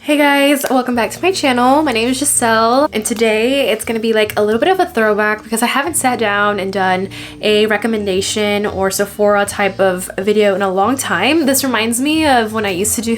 Hey guys, welcome back to my channel. My name is Giselle, and today it's gonna be like a little bit of a throwback because I haven't sat down and done a recommendation or Sephora type of video in a long time. This reminds me of when I used to do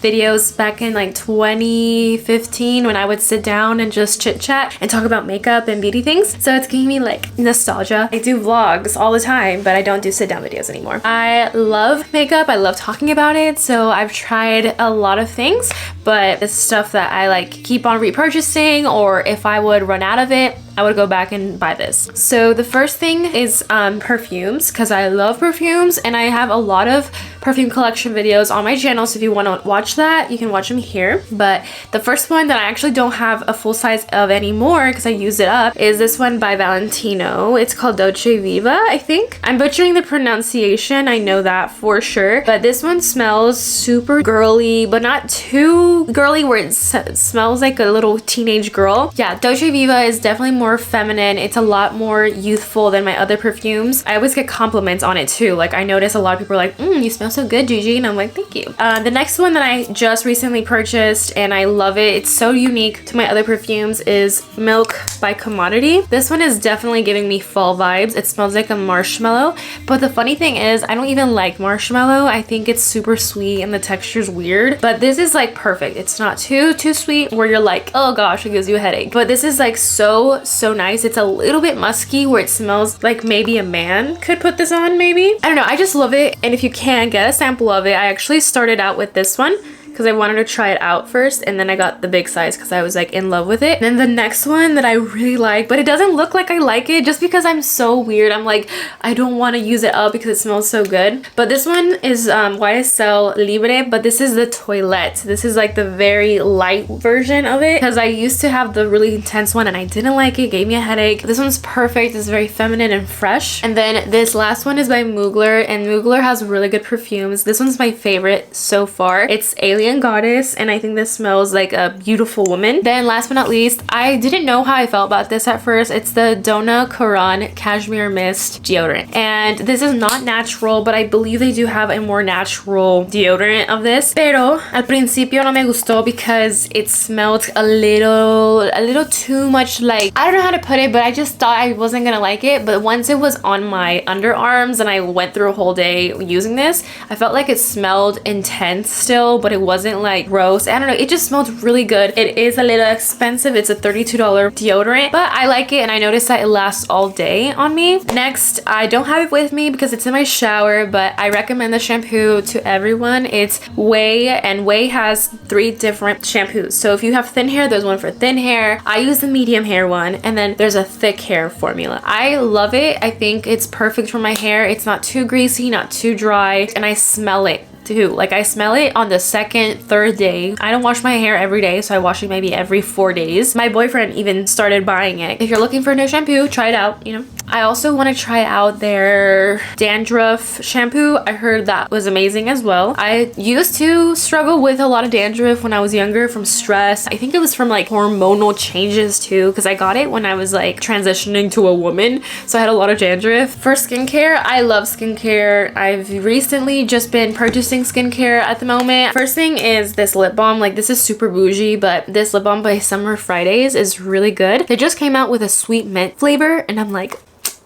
videos back in like 2015 when I would sit down and just chit chat and talk about makeup and beauty things. So it's giving me like nostalgia. I do vlogs all the time, but I don't do sit down videos anymore. I love makeup. I love talking about it. So I've tried a lot of things, but it's stuff that I like keep on repurchasing, or if I would run out of it, I would go back and buy this. So the first thing is perfumes, because I love perfumes and I have a lot of perfume collection videos on my channel. So if you want to watch that, you can watch them here. But the first one that I actually don't have a full size of anymore because I used it up is this one by Valentino. It's called Dolce Viva, I think. I'm butchering the pronunciation, I know that for sure. But this one smells super girly, but not too girly where it smells like a little teenage girl. Yeah, Dolce Viva is definitely more feminine. It's a lot more youthful than my other perfumes. I always get compliments on it too. Like I notice a lot of people are like, you smell so good, Gigi, and I'm like, thank you. The next one that I just recently purchased and I love it, it's so unique to my other perfumes, is Milk by Commodity. This one is definitely giving me fall vibes. It smells like a marshmallow, but the funny thing is I don't even like marshmallow. I think it's super sweet and the texture's weird, but this is like perfect. It's not too sweet where you're like, oh gosh, it gives you a headache, but this is like so nice. It's a little bit musky where it smells like maybe a man could put this on, maybe. I don't know, I just love it. And if you can get a sample of it, I actually started out with this one because I wanted to try it out first, and then I got the big size because I was like in love with it. And then the next one that I really like, but it doesn't look like I like it just because I'm so weird. I'm like, I don't want to use it up because it smells so good. But this one is YSL Libre, but this is the Toilette. This is like the very light version of it because I used to have the really intense one and I didn't like it, gave me a headache. This one's perfect. It's very feminine and fresh. And then this last one is by Mugler, and Mugler has really good perfumes. This one's my favorite so far. It's Alien Goddess, and I think this smells like a beautiful woman. Then last but not least, I didn't know how I felt about this at first. It's the Donna Karan Cashmere Mist deodorant, and this is not natural, but I believe they do have a more natural deodorant of this. Pero al principio no me gustó because it smelled a little too much like, I don't know how to put it, but I just thought I wasn't gonna like it. But once it was on my underarms and I went through a whole day using this, I felt like it smelled intense still, but it wasn't like gross. I don't know, it just smelled really good. It is a little expensive. It's a $32 deodorant, but I like it and I noticed that it lasts all day on me. Next, I don't have it with me because it's in my shower, but I recommend the shampoo to everyone. It's Way, and Way has 3 different shampoos. So if you have thin hair, there's one for thin hair. I use the medium hair one, and then there's a thick hair formula. I love it. I think it's perfect for my hair. It's not too greasy, not too dry, and I smell it too. Like I smell it on the second, third day. I don't wash my hair every day, so I wash it maybe every 4 days. My boyfriend even started buying it. If you're looking for a new shampoo, try it out, you know. I also want to try out their dandruff shampoo. I heard that was amazing as well. I used to struggle with a lot of dandruff when I was younger from stress. I think it was from like hormonal changes too, because I got it when I was like transitioning to a woman, so I had a lot of dandruff. For skincare, I love skincare. I've recently just been purchasing skincare at the moment. First thing is this lip balm. Like this is super bougie, but this lip balm by Summer Fridays is really good. They just came out with a sweet mint flavor and I'm like,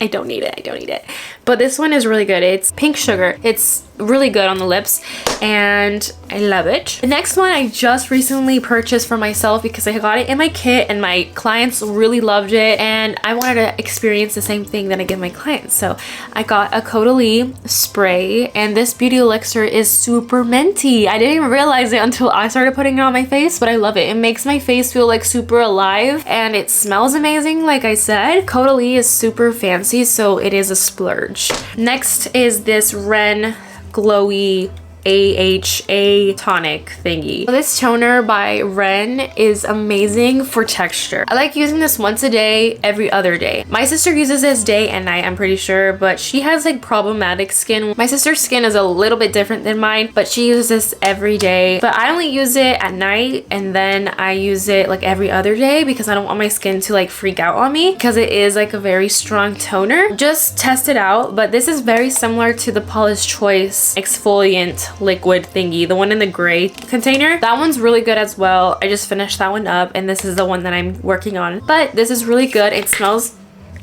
I don't need it. But this one is really good. It's pink sugar. It's really good on the lips and I love it. The next one I just recently purchased for myself because I got it in my kit and my clients really loved it, and I wanted to experience the same thing that I give my clients. So I got a Caudalie spray, and this beauty elixir is super minty. I didn't even realize it until I started putting it on my face, but I love it. It makes my face feel like super alive and it smells amazing. Like I said, Caudalie is super fancy, so it is a splurge. Next is this Ren Glowy AHA tonic thingy. This toner by Ren is amazing for texture. I like using this once a day, every other day. My sister uses this day and night, I'm pretty sure, but she has like problematic skin. My sister's skin is a little bit different than mine, but she uses this every day. But I only use it at night, and then I use it like every other day because I don't want my skin to like freak out on me, because it is like a very strong toner. Just test it out, but this is very similar to the Paula's Choice exfoliant liquid thingy, the one in the gray container. That one's really good as well. I just finished that one up, and this is the one that I'm working on. But this is really good. It smells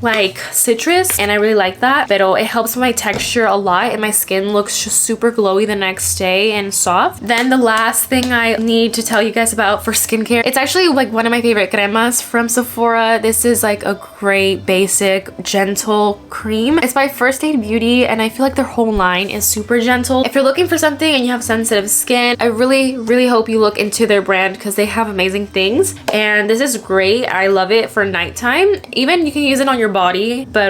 like citrus, and I really like that. But it helps my texture a lot, and my skin looks just super glowy the next day and soft. Then the last thing I need to tell you guys about for skincare, it's actually like one of my favorite cremas from Sephora. This is like a great basic gentle cream. It's by First Aid Beauty, and I feel like their whole line is super gentle. If you're looking for something and you have sensitive skin, I really hope you look into their brand because they have amazing things. And this is great. I love it for nighttime. Even you can use it on your body, but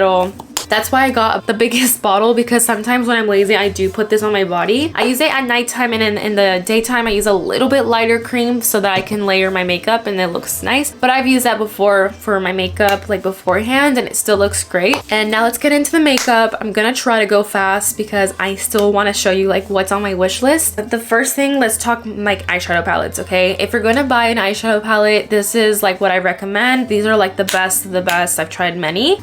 that's why I got the biggest bottle, because sometimes when I'm lazy I do put this on my body. I use it at nighttime, and in the daytime I use a little bit lighter cream so that I can layer my makeup and it looks nice. But I've used that before for my makeup like beforehand, and it still looks great. And now let's get into the makeup. I'm gonna try to go fast because I still want to show you like what's on my wish list. But the first thing, let's talk like eyeshadow palettes, okay? If you're gonna buy an eyeshadow palette, this is like what I recommend. These are like the best of the best. I've tried many.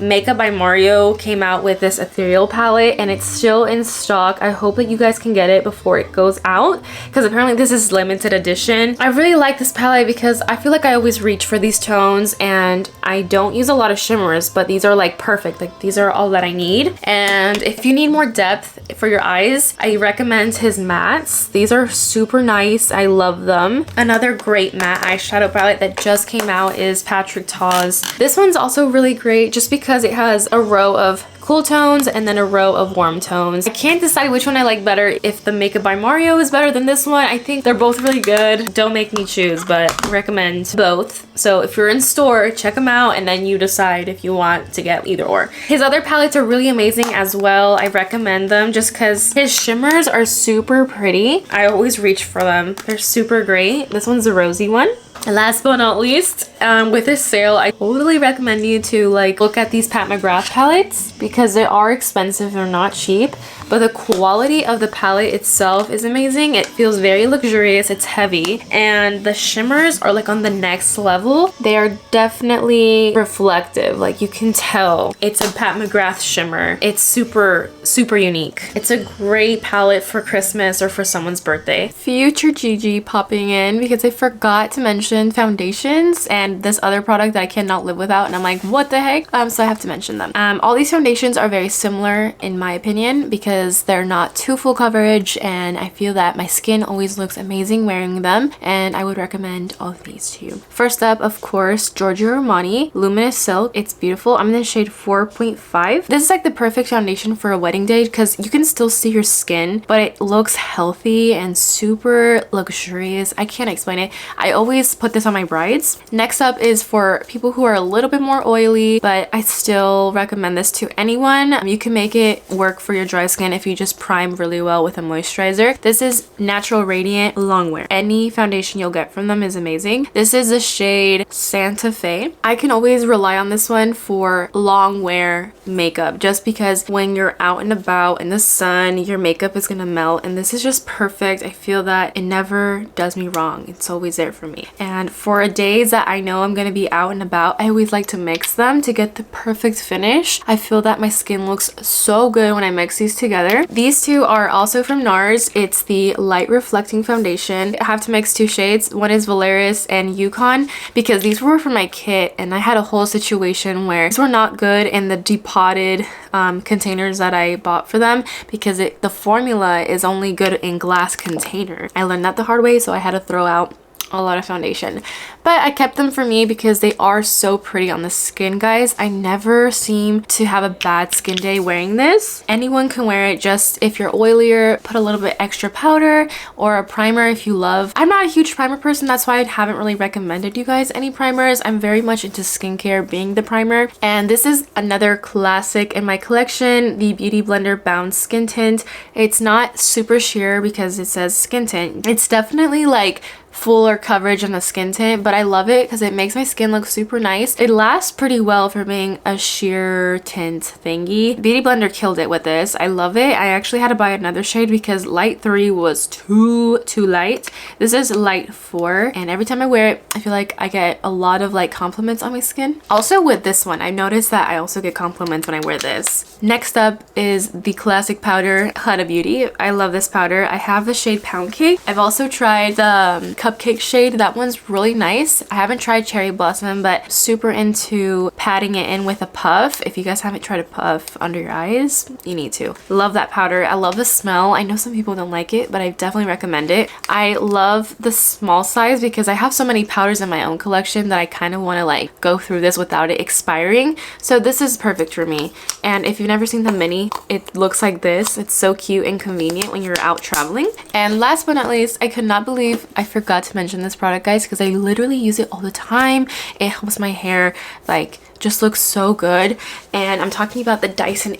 Makeup by Mario came out with this ethereal palette, and it's still in stock. I hope that you guys can get it before it goes out, because apparently this is limited edition. I really like this palette because I feel like I always reach for these tones, and I don't use a lot of shimmers, but these are like perfect. Like these are all that I need. And if you need more depth for your eyes, I recommend his mattes. These are super nice. I love them. Another great matte eyeshadow palette that just came out is Patrick Ta's. This one's also really great just because it has a row of cool tones and then a row of warm tones. I can't decide which one I like better. If the Makeup by Mario is better than this one, I think they're both really good. Don't make me choose, but recommend both. So if you're in store, check them out, and then you decide if you want to get either or. His other palettes are really amazing as well. I recommend them just because his shimmers are super pretty. I always reach for them. They're super great. This one's a rosy one. And last but not least, with this sale, I totally recommend you to like look at these Pat McGrath palettes because they are expensive. They're not cheap, but the quality of the palette itself is amazing. It feels very luxurious. It's heavy, and the shimmers are like on the next level. They are definitely reflective. Like you can tell it's a Pat McGrath shimmer. It's super unique. It's a great palette for Christmas or for someone's birthday. Future Gigi popping in because I forgot to mention foundations and this other product that I cannot live without, and I'm like, what the heck? So I have to mention them. All these foundations are very similar in my opinion because they're not too full coverage, and I feel that my skin always looks amazing wearing them, and I would recommend all of these to you. First up, of course, Giorgio Armani Luminous Silk. It's beautiful. I'm in the shade 4.5. This is like the perfect foundation for a wedding day because you can still see your skin, but it looks healthy and super luxurious. I can't explain it. I always put this on my brides. Next up is for people who are a little bit more oily, but I still recommend this to anyone. You can make it work for your dry skin if you just prime really well with a moisturizer. This is Natural Radiant Longwear. Any foundation you'll get from them is amazing. This is the shade Santa Fe. I can always rely on this one for long wear makeup just because when you're out and about in the sun, your makeup is gonna melt, and this is just perfect. I feel that it never does me wrong. It's always there for me. And for days that I know I'm gonna be out and about, I always like to mix them to get the perfect finish. I feel that my skin looks so good when I mix these together. These two are also from NARS. It's the Light Reflecting Foundation. I have to mix two shades. One is Valeris and Yukon because these were from my kit, and I had a whole situation where these were not good in the depotted containers that I bought for them because the formula is only good in glass containers. I learned that the hard way, so I had to throw out a lot of foundation, but I kept them for me because they are so pretty on the skin, guys. I never seem to have a bad skin day wearing this. Anyone can wear it. Just if you're oilier, put a little bit extra powder or a primer if you love. I'm not a huge primer person, that's why I haven't really recommended you guys any primers. I'm very much into skincare being the primer, and this is another classic in my collection, the Beauty Blender Bounce Skin Tint. It's not super sheer because it says skin tint. It's definitely like fuller coverage on the skin tint, but I love it because it makes my skin look super nice. It lasts pretty well for being a sheer tint thingy. Beauty Blender killed it with this. I love it. I actually had to buy another shade because light 3 was too light. This is light 4, and every time I wear it, I feel like I get a lot of like compliments on my skin. Also with this one, I noticed that I also get compliments when I wear this. Next up is the classic powder, Huda Beauty. I love this powder. I have the shade Pound Cake. I've also tried the Cupcake shade. That one's really nice. I haven't tried Cherry Blossom, but super into patting it in with a puff. If you guys haven't tried a puff under your eyes, you need to. Love that powder. I love the smell. I know some people don't like it, but I definitely recommend it. I love the small size because I have so many powders in my own collection that I kind of want to like go through this without it expiring. So this is perfect for me. And if you've never seen the mini, it looks like this. It's so cute and convenient when you're out traveling. And last but not least, I could not believe I forgot to mention this product, guys, because I literally use it all the time. It helps my hair like just looks so good, and I'm talking about the Dyson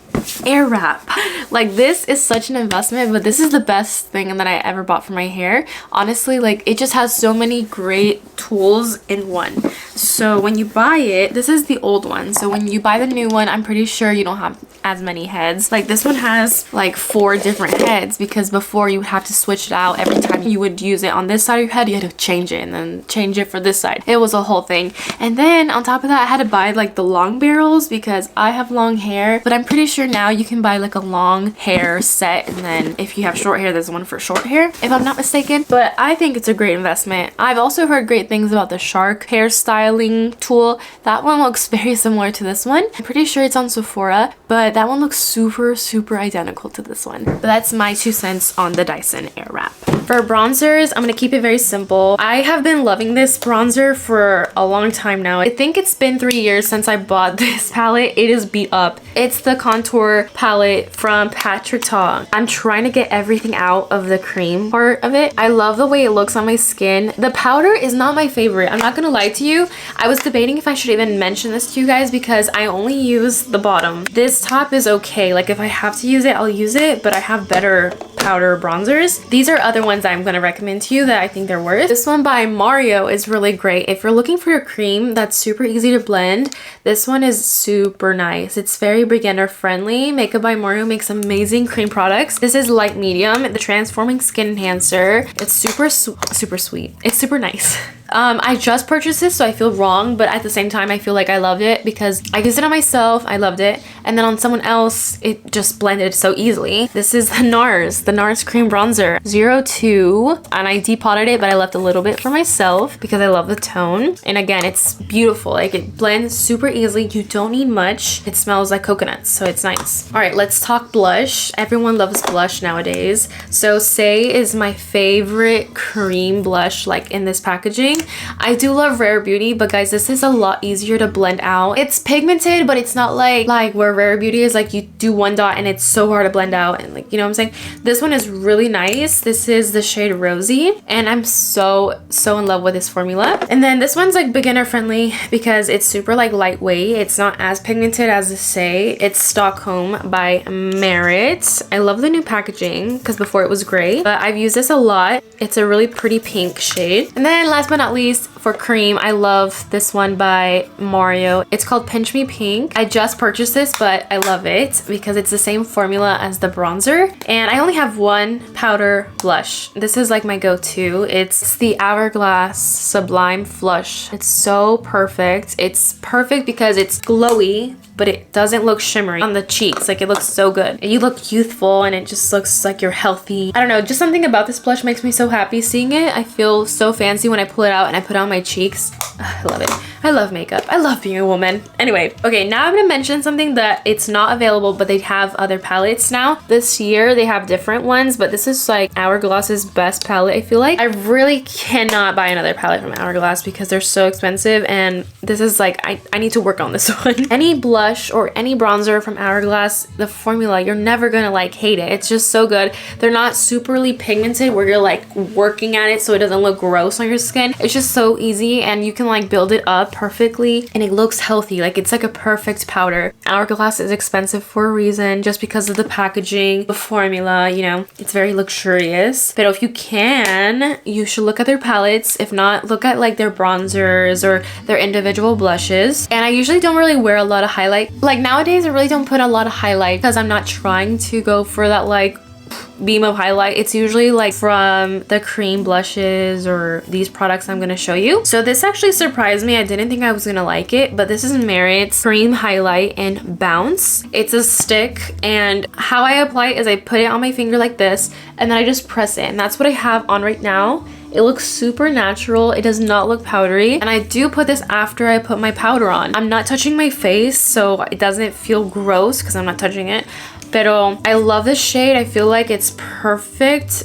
Airwrap. Like, this is such an investment, but this is the best thing that I ever bought for my hair. Honestly, like, it just has so many great tools in one. So when you buy it, this is the old one, so when you buy the new one, I'm pretty sure you don't have as many heads. Like, this one has like 4 different heads, because before you would have to switch it out every time you would use it on this side of your head. You had to change it and then change it for this side. It was a whole thing. And then on top of that, I had to buy like the long barrels because I have long hair, but I'm pretty sure now you can buy like a long hair set, and then if you have short hair, there's one for short hair, if I'm not mistaken. But I think it's a great investment. I've also heard great things about the Shark hair styling tool. That one looks very similar to this one. I'm pretty sure it's on Sephora, but that one looks super identical to this one. But that's my 2 cents on the Dyson Airwrap. For bronzers, I'm gonna keep it very simple. I have been loving this bronzer for a long time now. I think it's been 3 years since I bought this palette. It is beat up. It's the contour palette from Patrick Ta. I'm trying to get everything out of the cream part of it. I love the way it looks on my skin. The powder is not my favorite. I'm not gonna lie to you. I was debating if I should even mention this to you guys because I only use the bottom. This top is okay. Like, if I have to use it, I'll use it, but I have better powder bronzers. These are other ones I'm going to recommend to you that I think they're worth. This one by Mario is really great. If you're looking for a cream that's super easy to blend, this one is super nice. It's very beginner friendly. Makeup by Mario makes amazing cream products. This is light medium, the transforming skin enhancer. It's super sweet. It's super nice. I just purchased this, so I feel wrong, but at the same time I feel like I loved it because I used it on myself, I loved it, and then on someone else it just blended so easily. This is the NARS cream bronzer 02, and I depotted it, but I left a little bit for myself because I love the tone. And again, it's beautiful. Like, it blends super easily. You don't need much. It smells like coconuts, so it's nice. All right, let's talk blush. Everyone loves blush nowadays. So Say is my favorite cream blush, like, in this packaging. I do love Rare Beauty, but guys, this is a lot easier to blend out. It's pigmented, but it's not like where Rare Beauty is like you do one dot and it's so hard to blend out, and like, you know what I'm saying? This one is really nice. This is the shade Rosy, and I'm so in love with this formula. And then this one's like beginner friendly because it's super like lightweight. It's not as pigmented as the Say. It's Stockholm by Merit. I love the new packaging because before it was gray, but I've used this a lot. It's a really pretty pink shade. And then last but not least, for cream, I love this one by Mario. It's called Pinch Me Pink. I just purchased this, but I love it because it's the same formula as the bronzer. And I only have one powder blush. This is like my go-to. It's the Hourglass Sublime Flush. It's so perfect. It's perfect because it's glowy, but it doesn't look shimmery on the cheeks. Like, it looks so good. You look youthful and it just looks like you're healthy. I don't know, just something about this blush makes me so happy seeing it. I feel so fancy when I pull it out and I put it on my cheeks. I love it. I love makeup. I love being a woman. Anyway, okay, now I'm gonna mention something that it's not available, but they have other palettes now. This year they have different ones, but this is like Hourglass's best palette, I feel like. I really cannot buy another palette from Hourglass because they're so expensive, and this is like, I need to work on this one. Any blush blush or any bronzer from Hourglass, the formula, you're never gonna like hate it. It's just so good. They're not superly pigmented where you're like working at it so it doesn't look gross on your skin. It's just so easy and you can like build it up perfectly and it looks healthy. Like it's like a perfect powder. Hourglass is expensive for a reason, just because of the packaging, the formula, you know, it's very luxurious. But if you can, you should look at their palettes. If not, look at like their bronzers or their individual blushes. And I usually don't really wear a lot of highlight. Like nowadays, I really don't put a lot of highlight because I'm not trying to go for that like beam of highlight. It's usually like from the cream blushes or these products I'm gonna show you. So this actually surprised me. I didn't think I was gonna like it, but this is Merit's Cream Highlight in Bounce. It's a stick, and how I apply it is I put it on my finger like this and then I just press it, and that's what I have on right now. It looks super natural. It does not look powdery. And I do put this after I put my powder on. I'm not touching my face, so it doesn't feel gross because I'm not touching it. Pero I love this shade. I feel like it's perfect.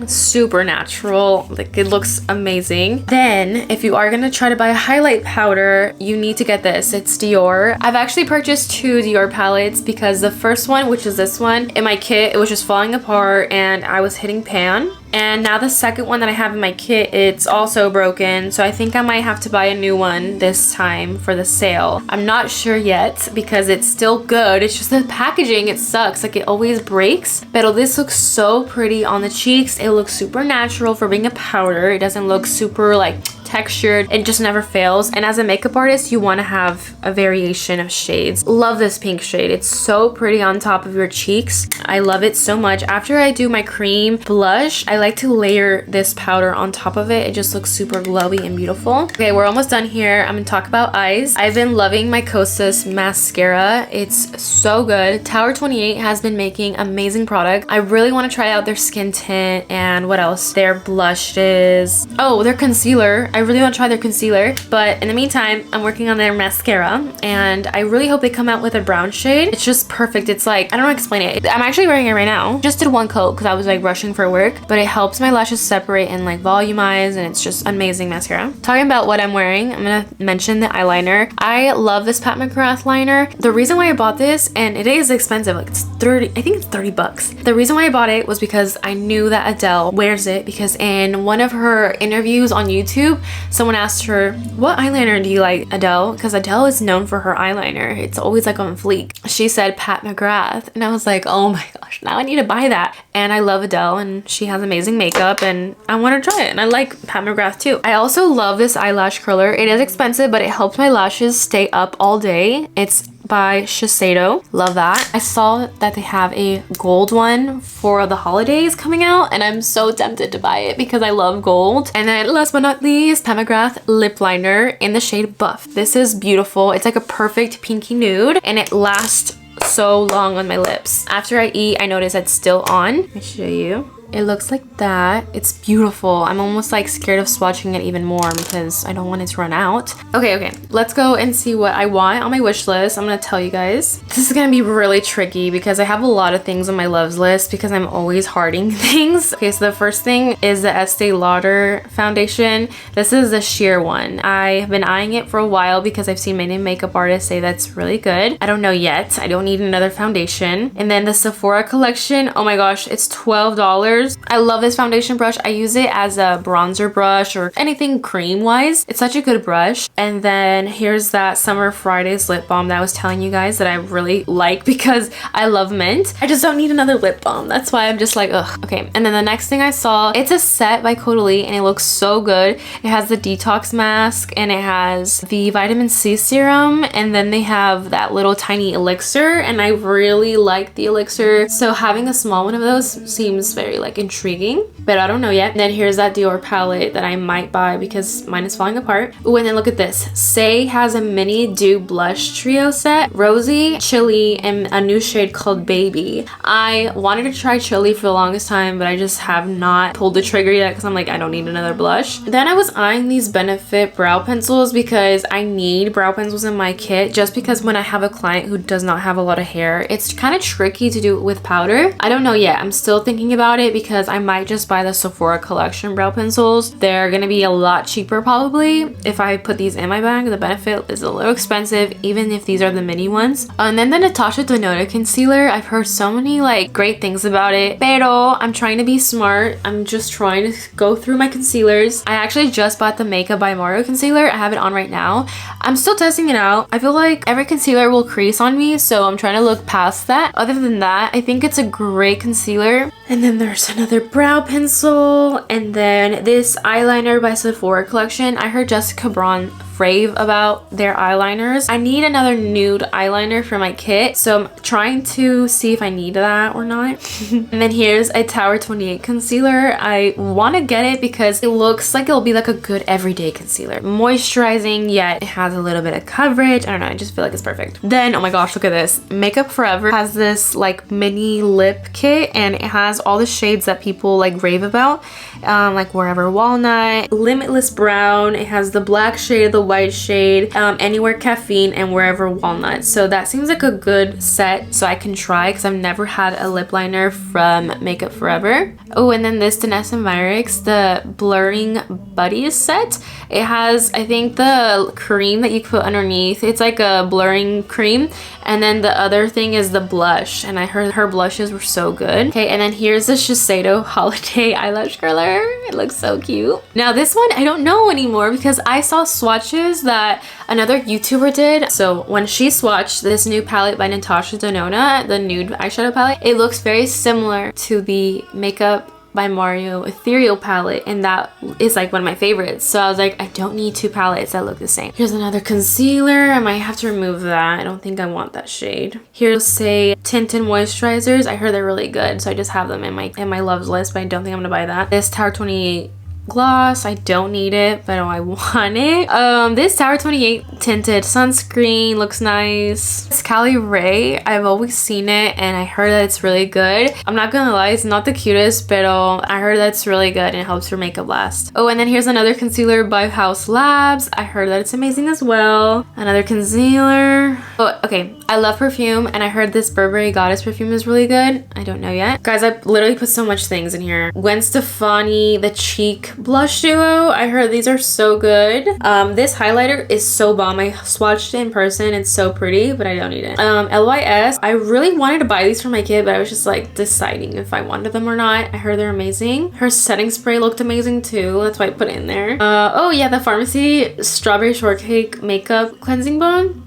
It's super natural. Like it looks amazing. Then if you are gonna try to buy a highlight powder, you need to get this. It's Dior. I've actually purchased 2 Dior palettes because the first one, which is this one, in my kit, it was just falling apart and I was hitting pan. And now the second one that I have in my kit, it's also broken. So I think I might have to buy a new one this time for the sale. I'm not sure yet because it's still good. It's just the packaging, it sucks. Like it always breaks. But this looks so pretty on the cheeks. It looks super natural for being a powder. It doesn't look super like textured. It just never fails. And as a makeup artist, you want to have a variation of shades. Love this pink shade. It's so pretty on top of your cheeks. I love it so much. After I do my cream blush, I like to layer this powder on top of it. It just looks super glowy and beautiful. Okay, we're almost done here. I'm gonna talk about eyes. I've been loving my Kosas mascara. It's so good. Tower 28 has been making amazing product. I really want to try out their skin tint and what else? Their blushes. Oh, their concealer. I really want to try their concealer, but in the meantime, I'm working on their mascara and I really hope they come out with a brown shade. It's just perfect. It's like, I don't know how to explain it. I'm actually wearing it right now. Just did one coat because I was like rushing for work, but it helps my lashes separate and like volumize, and it's just amazing mascara. Talking about what I'm wearing, I'm gonna mention the eyeliner. I love this Pat McGrath liner. The reason why I bought this, and it is expensive, like it's 30, I think it's 30 bucks. The reason why I bought it was because I knew that Adele wears it, because in one of her interviews on YouTube, someone asked her, what eyeliner do you like, Adele? Because Adele is known for her eyeliner. It's always like on fleek. She said Pat McGrath, and I was like, oh my gosh, now I need to buy that. And I love Adele and she has amazing makeup and I want to try it, and I like Pat McGrath too. I also love this eyelash curler. It is expensive, but it helps my lashes stay up all day. It's by Shiseido. Love that. I saw that they have a gold one for the holidays coming out, and I'm so tempted to buy it because I love gold. And then last but not least, Pat McGrath lip liner in the shade Buff. This is beautiful. It's like a perfect pinky nude and it lasts so long on my lips. After I eat, I notice it's still on. Let me show you. It looks like that. It's beautiful. I'm almost like scared of swatching it even more because I don't want it to run out. Okay, let's go and see what I want on my wish list. I'm gonna tell you guys. This is gonna be really tricky because I have a lot of things on my loves list because I'm always hearting things. Okay, so the first thing is the Estee Lauder foundation. This is the sheer one. I have been eyeing it for a while because I've seen many makeup artists say that's really good. I don't know yet. I don't need another foundation. And then the Sephora collection. Oh my gosh, it's $12. I love this foundation brush. I use it as a bronzer brush or anything cream wise. It's such a good brush. And then here's that Summer Fridays lip balm that I was telling you guys that I really like because I love mint. I just don't need another lip balm. That's why I'm just like, ugh. Okay, and then the next thing I saw, it's a set by Caudalie and it looks so good. It has the detox mask and it has the vitamin C serum, and then they have that little tiny elixir, and I really like the elixir. So having a small one of those seems very like intriguing, but I don't know yet. And then here's that Dior palette that I might buy because mine is falling apart. Oh, and then look at this. Say has a mini dew blush trio set, rosy, chili, and a new shade called Baby. I wanted to try chili for the longest time, but I just have not pulled the trigger yet because I'm like, I don't need another blush. Then I was eyeing these Benefit brow pencils because I need brow pencils in my kit, just because when I have a client who does not have a lot of hair, it's kind of tricky to do it with powder. I don't know yet. I'm still thinking about it because I might just buy the Sephora collection brow pencils. They're gonna be a lot cheaper probably if I put these in my bag. The Benefit is a little expensive even if these are the mini ones. And then the Natasha Denona concealer, I've heard so many like great things about it, pero I'm trying to be smart. I'm just trying to go through my concealers. I actually just bought the Makeup by Mario concealer. I have it on right now. I'm still testing it out. I feel like every concealer will crease on me, so I'm trying to look past that. Other than that, I think it's a great concealer. And then there's another brow pencil, and then this eyeliner by Sephora collection. I heard Jessica Braun rave about their eyeliners. I need another nude eyeliner for my kit, so I'm trying to see if I need that or not. And then here's a Tower 28 concealer. I want to get it because it looks like it'll be like a good everyday concealer. Moisturizing, yet it has a little bit of coverage. I don't know, I just feel like it's perfect. Then, oh my gosh, look at this. Makeup Forever has this like mini lip kit, and it has all the shades that people like rave about. Like Wherever Walnut, Limitless Brown, it has the black shade, the white shade, Anywhere Caffeine, and Wherever Walnut. So that seems like a good set, so I can try because I've never had a lip liner from Makeup Forever. Oh, and then this Danessa Myricks, the Blurring Buddies set. It has, I think, the cream that you put underneath. It's like a blurring cream, and then the other thing is the blush, and I heard her blushes were so good. Okay, and then here's the Shiseido Holiday Eyelash Curler. It looks so cute. Now this one I don't know anymore because I saw swatches that another YouTuber did. So when she swatched this new palette by Natasha Denona, the nude eyeshadow palette, it looks very similar to the Makeup by Mario Ethereal palette, and that is like one of my favorites. So I was like, I don't need two palettes that look the same. Here's another concealer. I might have to remove that. I don't think I want that shade. Here's say tinted moisturizers. I heard they're really good, so I just have them in my loves list, but I don't think I'm gonna buy that. This Tower 28 gloss, I don't need it, but I want it. This Tower 28 tinted sunscreen looks nice. This Cali Ray, I've always seen it and I heard that it's really good. I'm not gonna lie, it's not the cutest, but I heard that it's really good and it helps your makeup last. Oh, and then here's another concealer by House Labs. I heard that it's amazing as well. Another concealer. Oh, okay, I love perfume and I heard this Burberry Goddess perfume is really good. I don't know yet. Guys, I literally put so much things in here. Gwen Stefani, the Cheek blush duo. I heard these are so good. This highlighter is so bomb. I swatched it in person. It's so pretty, but I don't need it. LYS. I really wanted to buy these for my kid, but I was just like deciding if I wanted them or not. I heard they're amazing. Her setting spray looked amazing too. That's why I put it in there. Oh yeah, the Pharmacy Strawberry Shortcake Makeup Cleansing Balm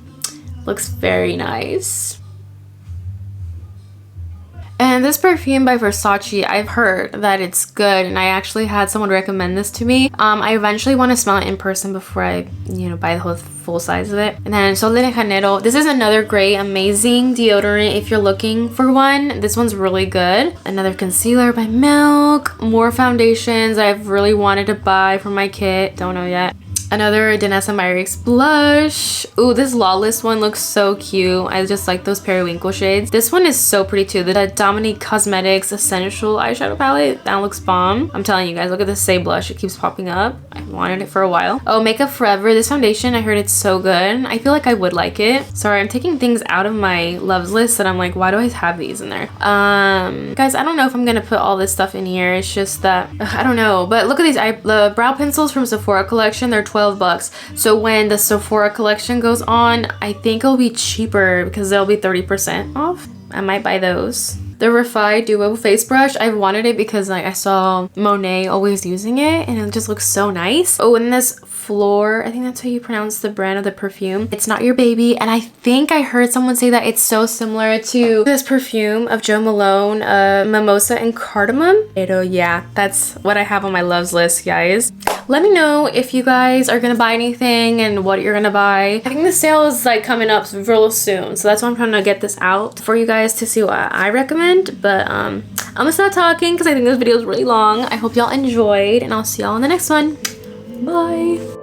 looks very nice. And this perfume by Versace, I've heard that it's good, and I actually had someone recommend this to me. I eventually want to smell it in person before I, buy the whole full size of it. And then Sol de Janeiro. This is another great, amazing deodorant if you're looking for one. This one's really good. Another concealer by Milk. More foundations I've really wanted to buy for my kit. Don't know yet. Another Danessa Myricks blush. Ooh, this Lawless one looks so cute. I just like those periwinkle shades. This one is so pretty too. The Dominique Cosmetics Essential Eyeshadow Palette. That looks bomb. I'm telling you guys, look at this Say blush. It keeps popping up. I wanted it for a while. Oh, Makeup Forever. This foundation, I heard it's so good. I feel like I would like it. Sorry, I'm taking things out of my loves list that I'm like, why do I have these in there? Guys, I don't know if I'm gonna put all this stuff in here. It's just that, I don't know. But look at these the brow pencils from Sephora collection. They're $12. So when the Sephora collection goes on, I think it'll be cheaper because they'll be 30% off. I might buy those. The Refi Duo Face Brush, I've wanted it because I saw Monet always using it and it just looks so nice. Oh, and this Floor, I think that's how you pronounce the brand of the perfume. It's Not Your Baby, and I think I heard someone say that it's so similar to this perfume of Jo Malone, Mimosa and Cardamom. Pero yeah, that's what I have on my loves list, guys. Let me know if you guys are gonna buy anything and what you're gonna buy. I think the sale is like coming up real soon, so that's why I'm trying to get this out for you guys to see what I recommend. But I'm gonna stop talking because I think this video is really long. I hope y'all enjoyed, and I'll see y'all in the next one. Bye.